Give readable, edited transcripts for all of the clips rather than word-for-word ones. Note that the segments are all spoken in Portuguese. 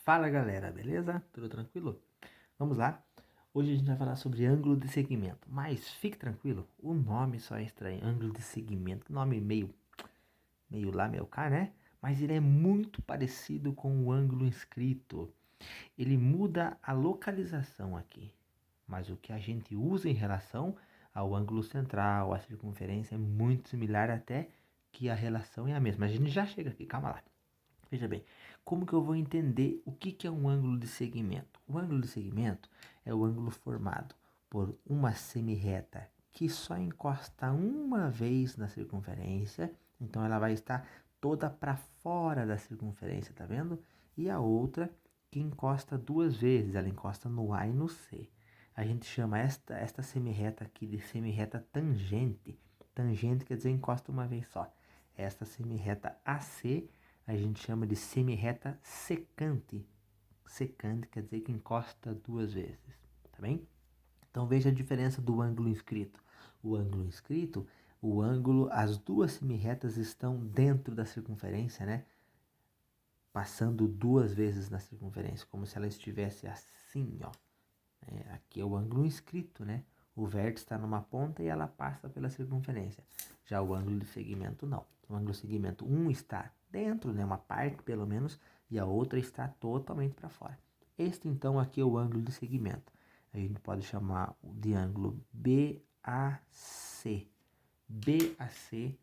Fala galera, beleza? Tudo tranquilo? Vamos lá. Hoje a gente vai falar sobre ângulo de segmento, mas fique tranquilo, o nome só é estranho, ângulo de segmento, que nome meio lá, meio cá, né? Mas ele é muito parecido com o ângulo inscrito. Ele muda a localização aqui, mas o que a gente usa em relação ao ângulo central, à circunferência, é muito similar, até que a relação é a mesma. A gente já chega aqui, calma lá. Veja bem, como que eu vou entender o que é um ângulo de segmento? O ângulo de segmento é o ângulo formado por uma semirreta que só encosta uma vez na circunferência, então ela vai estar toda para fora da circunferência, tá vendo? E a outra que encosta duas vezes, ela encosta no A e no C. A gente chama esta semirreta aqui de semirreta tangente. Tangente quer dizer encosta uma vez só. Esta semirreta AC a gente chama de semirreta secante. Secante quer dizer que encosta duas vezes, tá bem? Então veja a diferença do ângulo inscrito. O ângulo inscrito, as duas semirretas estão dentro da circunferência, né? Passando duas vezes na circunferência, como se ela estivesse assim, ó. Aqui é o ângulo inscrito, né? O vértice está numa ponta e ela passa pela circunferência. Já o ângulo de segmento não. O ângulo de segmento, um está dentro, né? Uma parte pelo menos, e a outra está totalmente para fora. Este então aqui é o ângulo de segmento. A gente pode chamar de ângulo BAC. BAC,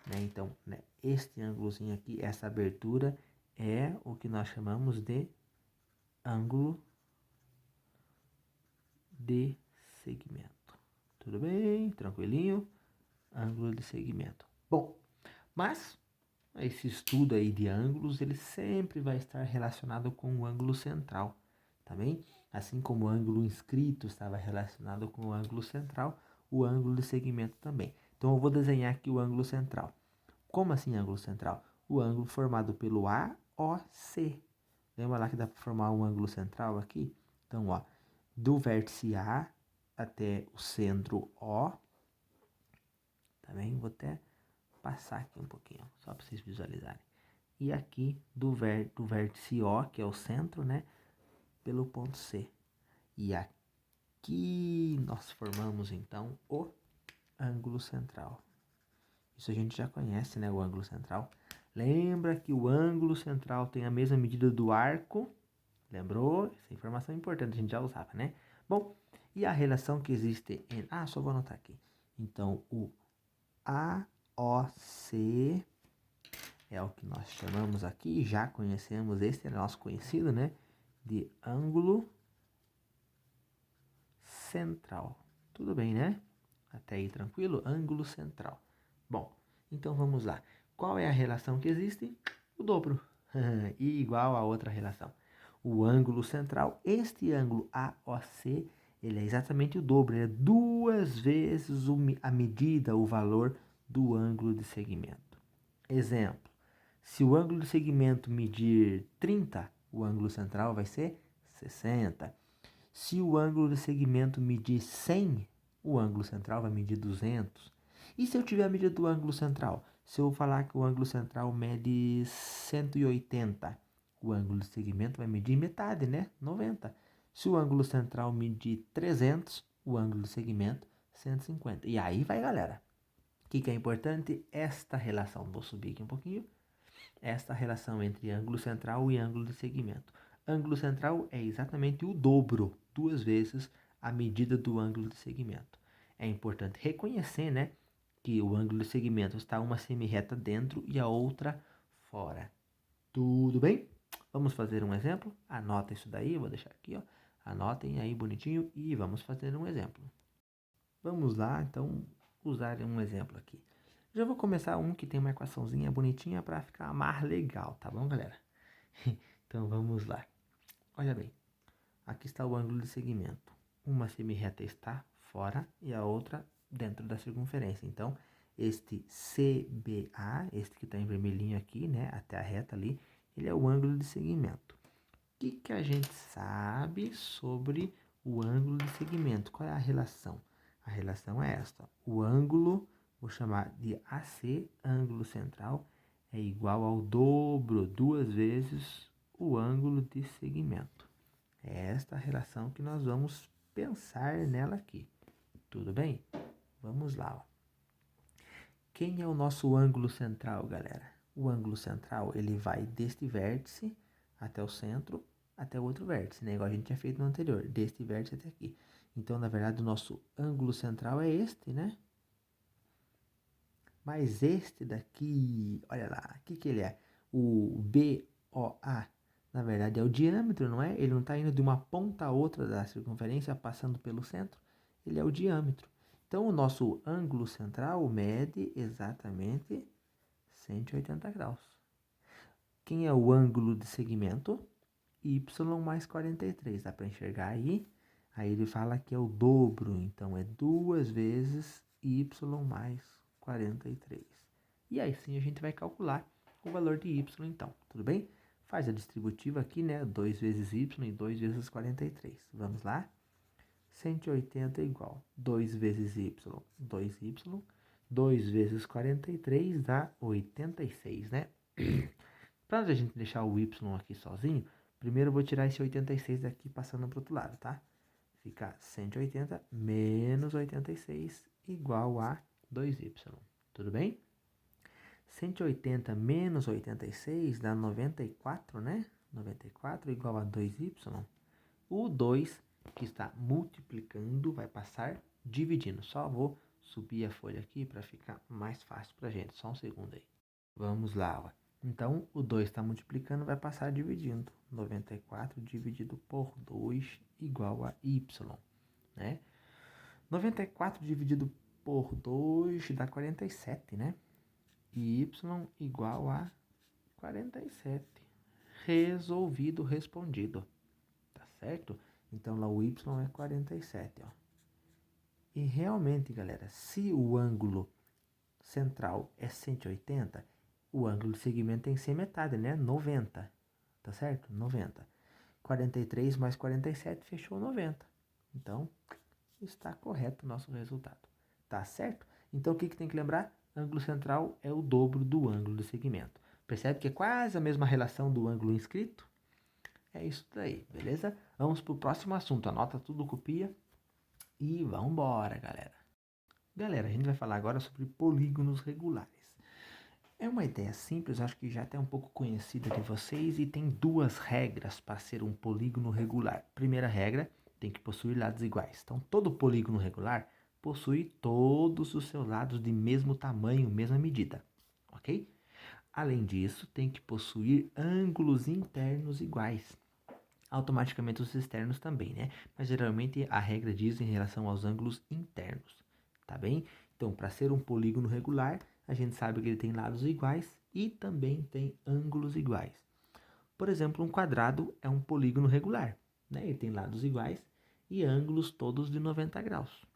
né? Então, né? Este ângulozinho aqui, essa abertura é o que nós chamamos de ângulo de segmento. Tudo bem? Tranquilinho? Ângulo de segmento. Bom, mas esse estudo aí de ângulos, ele sempre vai estar relacionado com o ângulo central, tá bem? Assim como o ângulo inscrito estava relacionado com o ângulo central, o ângulo de segmento também. Então eu vou desenhar aqui o ângulo central. Como assim ângulo central? O ângulo formado pelo AOC. Lembra lá que dá para formar um ângulo central aqui? Então, ó, do vértice A até o centro O, tá bem? Vou até passar aqui um pouquinho, só para vocês visualizarem. E aqui do vértice O, que é o centro, né? Pelo ponto C. E aqui nós formamos então o ângulo central. Isso a gente já conhece, né? O ângulo central. Lembra que o ângulo central tem a mesma medida do arco. Lembrou? Essa informação é importante, a gente já usava, né? Bom, e a relação que existe em... só vou anotar aqui. Então, o AOC é o que nós chamamos aqui, já conhecemos, esse é nosso conhecido, né? De ângulo central. Tudo bem, né? Até aí tranquilo? Ângulo central. Bom, então vamos lá. Qual é a relação que existe? O dobro. E igual a outra relação. O ângulo central, este ângulo AOC, ele é exatamente o dobro. Ele é duas vezes a medida, o valor do ângulo de segmento. Exemplo. Se o ângulo de segmento medir 30, o ângulo central vai ser 60. Se o ângulo de segmento medir 100, o ângulo central vai medir 200. E se eu tiver a medida do ângulo central? Se eu falar que o ângulo central mede 180, o ângulo de segmento vai medir metade, né? 90. Se o ângulo central medir 300, o ângulo de segmento 150. E aí vai, galera. O que é importante? Esta relação. Vou subir aqui um pouquinho. Esta relação entre ângulo central e ângulo de segmento. Ângulo central é exatamente o dobro, duas vezes a medida do ângulo de segmento. É importante reconhecer, né, que o ângulo de segmento está uma semirreta dentro e a outra fora. Tudo bem? Vamos fazer um exemplo? Anota isso daí, eu vou deixar aqui, ó. Anotem aí bonitinho e vamos fazer um exemplo. Vamos lá, então, usar um exemplo aqui. Já vou começar um que tem uma equaçãozinha bonitinha para ficar mais legal, tá bom, galera? Então vamos lá. Olha bem, aqui está o ângulo de segmento. Uma semirreta está fora e a outra dentro da circunferência. Então, este CBA, este que está em vermelhinho aqui, né, até a reta ali, ele é o ângulo de segmento. O que a gente sabe sobre o ângulo de segmento? Qual é a relação? A relação é esta. O ângulo, vou chamar de AC, ângulo central, é igual ao dobro, duas vezes o ângulo de segmento. É esta relação que nós vamos pensar nela aqui. Tudo bem? Vamos lá. Ó. Quem é o nosso ângulo central, galera? O ângulo central, ele vai deste vértice até o centro, até o outro vértice, né? Igual a gente tinha feito no anterior, deste vértice até aqui. Então, na verdade, o nosso ângulo central é este, né? Mas este daqui, olha lá, o que ele é? O BOA, na verdade, é o diâmetro, não é? Ele não está indo de uma ponta a outra da circunferência, passando pelo centro. Ele é o diâmetro. Então, o nosso ângulo central mede exatamente 180 graus. Quem é o ângulo de segmento? Y mais 43. Dá para enxergar aí? Aí ele fala que é o dobro. Então, é 2 vezes Y mais 43. E aí sim a gente vai calcular o valor de Y, então. Tudo bem? Faz a distributiva aqui, né? 2 vezes Y e 2 vezes 43. Vamos lá? 180 é igual 2 vezes y, 2y, 2 vezes 43 dá 86, né? Para a gente deixar o y aqui sozinho, primeiro eu vou tirar esse 86 daqui passando para o outro lado, tá? Fica 180 menos 86 igual a 2y. Tudo bem? 180 menos 86 dá 94, né? 94 igual a 2y. O 2 que está multiplicando vai passar dividindo. Só vou subir a folha aqui para ficar mais fácil para a gente. Só um segundo aí. Vamos lá. Ó. Então, o 2 está multiplicando, vai passar dividindo. 94 dividido por 2 igual a y. Né? 94 dividido por 2 dá 47, né? E y igual a 47. Resolvido, respondido. Tá certo? Então, lá o y é 47, ó. E realmente, galera, se o ângulo central é 180, o ângulo de segmento tem que ser metade, né? 90. Tá certo? 90. 43 mais 47 fechou 90. Então, está correto o nosso resultado. Tá certo? Então, o que tem que lembrar? Ângulo central é o dobro do ângulo de segmento. Percebe que é quase a mesma relação do ângulo inscrito? É isso daí, beleza? Vamos para o próximo assunto. Anota tudo, copia e vamos embora, galera. Galera, a gente vai falar agora sobre polígonos regulares. É uma ideia simples, acho que já até um pouco conhecida de vocês e tem 2 regras para ser um polígono regular. Primeira regra, tem que possuir lados iguais. Então, todo polígono regular possui todos os seus lados de mesmo tamanho, mesma medida, ok? Além disso, tem que possuir ângulos internos iguais. Automaticamente os externos também, né? Mas geralmente a regra diz em relação aos ângulos internos, tá bem? Então, para ser um polígono regular, a gente sabe que ele tem lados iguais e também tem ângulos iguais. Por exemplo, um quadrado é um polígono regular, né? Ele tem lados iguais e ângulos todos de 90 graus.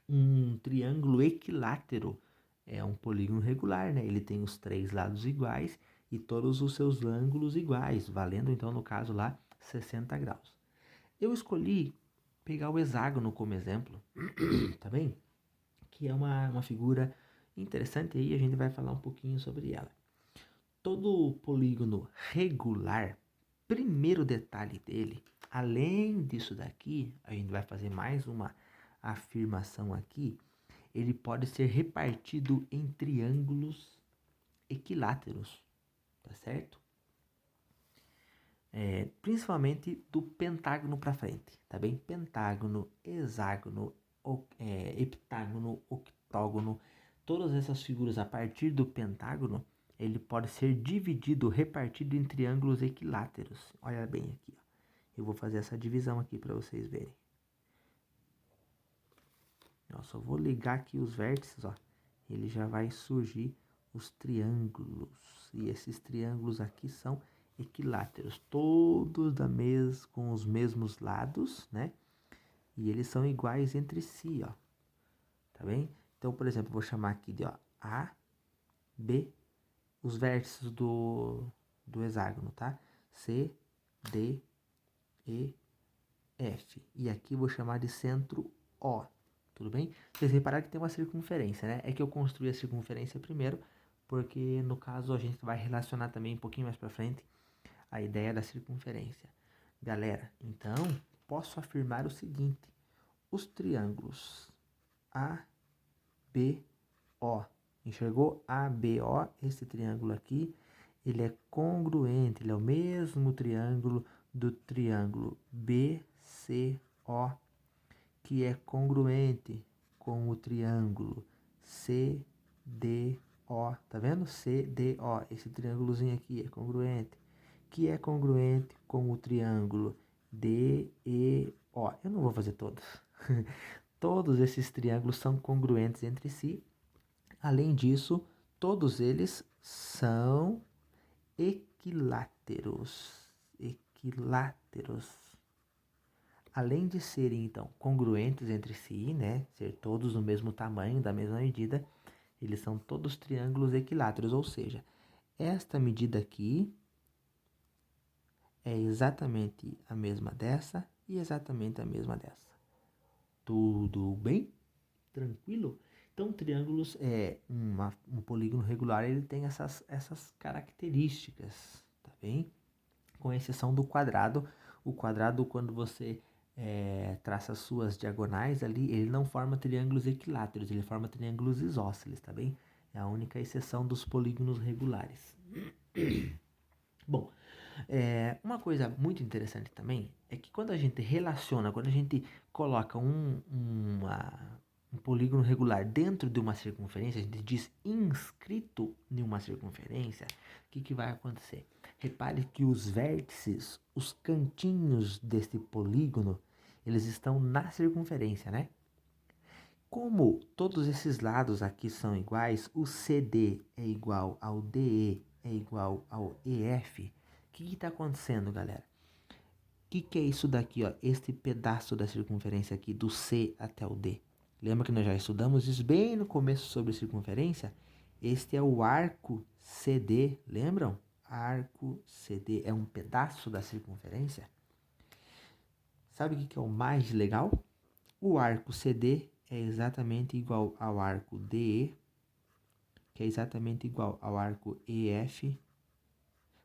Um triângulo equilátero é um polígono regular, né? Ele tem os 3 lados iguais e todos os seus ângulos iguais, valendo então no caso lá 60 graus. Eu escolhi pegar o hexágono como exemplo, tá bem? Que é uma figura interessante aí, a gente vai falar um pouquinho sobre ela. Todo polígono regular, primeiro detalhe dele, além disso daqui, a gente vai fazer mais uma afirmação aqui, ele pode ser repartido em triângulos equiláteros, tá certo? Principalmente do pentágono para frente, tá bem? Pentágono, hexágono, heptágono, octógono, todas essas figuras a partir do pentágono, ele pode ser dividido, repartido em triângulos equiláteros. Olha bem aqui, ó. Eu vou fazer essa divisão aqui para vocês verem. Eu só vou ligar aqui os vértices, ó. Ele já vai surgir os triângulos. E esses triângulos aqui são equiláteros, todos com os mesmos lados, né? E eles são iguais entre si, ó. Tá bem? Então, por exemplo, eu vou chamar aqui de, ó, A, B, os vértices do hexágono, tá? C, D, E, F. E aqui eu vou chamar de centro O. Tudo bem? Vocês repararam que tem uma circunferência, né? É que eu construí a circunferência primeiro, porque no caso a gente vai relacionar também um pouquinho mais pra frente a ideia da circunferência. Galera, então, posso afirmar o seguinte. Os triângulos ABO, enxergou? ABO, esse triângulo aqui, ele é congruente, ele é o mesmo triângulo do triângulo BCO, que é congruente com o triângulo CDO, tá vendo? CDO, esse triângulozinho aqui é congruente, que é congruente com o triângulo DEO. Eu não vou fazer todos. Todos esses triângulos são congruentes entre si. Além disso, todos eles são equiláteros. Equiláteros. Além de serem, então, congruentes entre si, né? Ser todos do mesmo tamanho, da mesma medida, eles são todos triângulos equiláteros. Ou seja, esta medida aqui é exatamente a mesma dessa e exatamente a mesma dessa. Tudo bem? Tranquilo? Então, triângulos um polígono regular, ele tem essas características, tá bem? Com exceção do quadrado. O quadrado, quando você traça as suas diagonais ali, ele não forma triângulos equiláteros, ele forma triângulos isósceles, tá bem? É a única exceção dos polígonos regulares. Bom, uma coisa muito interessante também é que quando a gente relaciona, quando a gente coloca um polígono regular dentro de uma circunferência, a gente diz inscrito em uma circunferência, o que vai acontecer? Repare que os vértices, os cantinhos deste polígono, eles estão na circunferência, né? Como todos esses lados aqui são iguais, o CD é igual ao DE é igual ao EF, o que está acontecendo, galera? O que é isso daqui, ó? Este pedaço da circunferência aqui, do C até o D. Lembra que nós já estudamos isso bem no começo sobre circunferência? Este é o arco CD, lembram? Arco CD é um pedaço da circunferência. Sabe o que é o mais legal? O arco CD é exatamente igual ao arco DE, que é exatamente igual ao arco EF,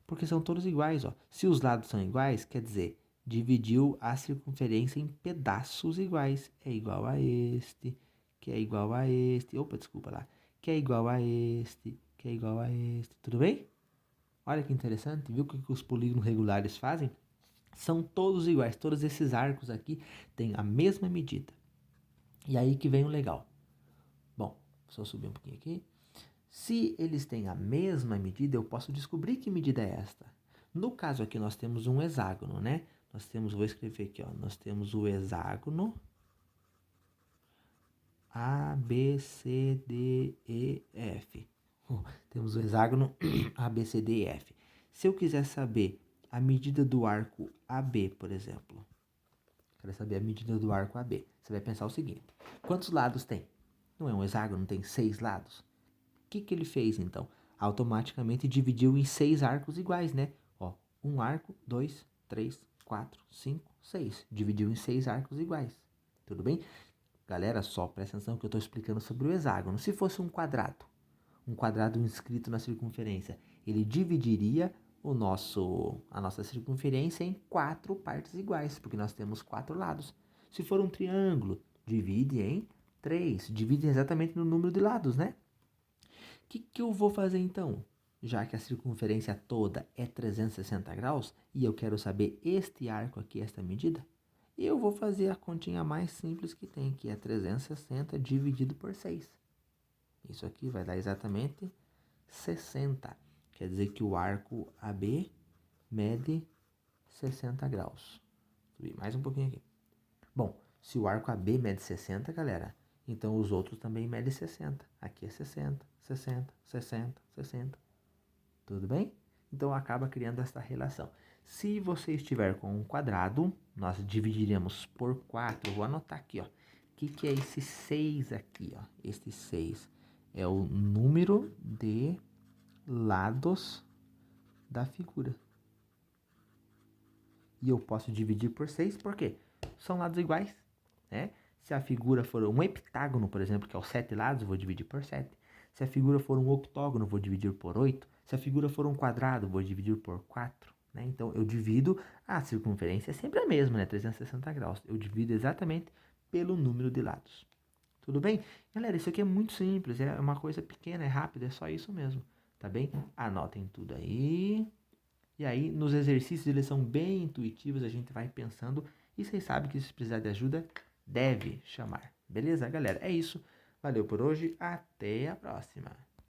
porque são todos iguais, ó. Se os lados são iguais, quer dizer, dividiu a circunferência em pedaços iguais. É igual a este, que é igual a este, que é igual a este, que é igual a este, tudo bem? Olha que interessante, viu o que os polígonos regulares fazem? São todos iguais, todos esses arcos aqui têm a mesma medida. E aí que vem o legal. Bom, só subir um pouquinho aqui. Se eles têm a mesma medida, eu posso descobrir que medida é esta. No caso aqui, nós temos um hexágono, né? Vou escrever aqui, ó. Nós temos o hexágono A, B, C, D, E, F. Temos o hexágono A, B, C, D, E, F. Se eu quiser saber a medida do arco AB, por exemplo, quero saber a medida do arco AB. Você vai pensar o seguinte: quantos lados tem? Não é um hexágono, tem 6 lados. O que ele fez, então? Automaticamente dividiu em 6 arcos iguais, né? Ó, um arco, 2, 3, 4, 5, 6. Dividiu em 6 arcos iguais. Tudo bem? Galera, só presta atenção que eu estou explicando sobre o hexágono. Se fosse um quadrado inscrito na circunferência, ele dividiria a nossa circunferência em 4 partes iguais, porque nós temos 4 lados. Se for um triângulo, divide em 3. Divide exatamente no número de lados, né? O que eu vou fazer então? Já que a circunferência toda é 360 graus e eu quero saber este arco aqui, esta medida, eu vou fazer a continha mais simples que tem, que é 360 dividido por 6. Isso aqui vai dar exatamente 60. Quer dizer que o arco AB mede 60 graus. Vou subir mais um pouquinho aqui. Bom, se o arco AB mede 60, galera, então os outros também medem 60. Aqui é 60, 60, 60, 60. Tudo bem? Então acaba criando esta relação. Se você estiver com um quadrado, nós dividiremos por 4. Vou anotar aqui, ó. O que é esse 6 aqui, ó? Este 6 é o número de lados da figura. E eu posso dividir por 6, por quê? São lados iguais, né? Se a figura for um heptágono, por exemplo, que é os 7 lados, eu vou dividir por 7. Se a figura for um octógono, vou dividir por 8. Se a figura for um quadrado, vou dividir por 4. né? Então, eu divido, a circunferência é sempre a mesma, né? 360 graus. Eu divido exatamente pelo número de lados. Tudo bem? Galera, isso aqui é muito simples, é uma coisa pequena, é rápido, é só isso mesmo, tá bem? Anotem tudo aí. E aí, nos exercícios, eles são bem intuitivos, a gente vai pensando. E vocês sabem que se precisar de ajuda, deve chamar. Beleza, galera? É isso. Valeu por hoje, até a próxima.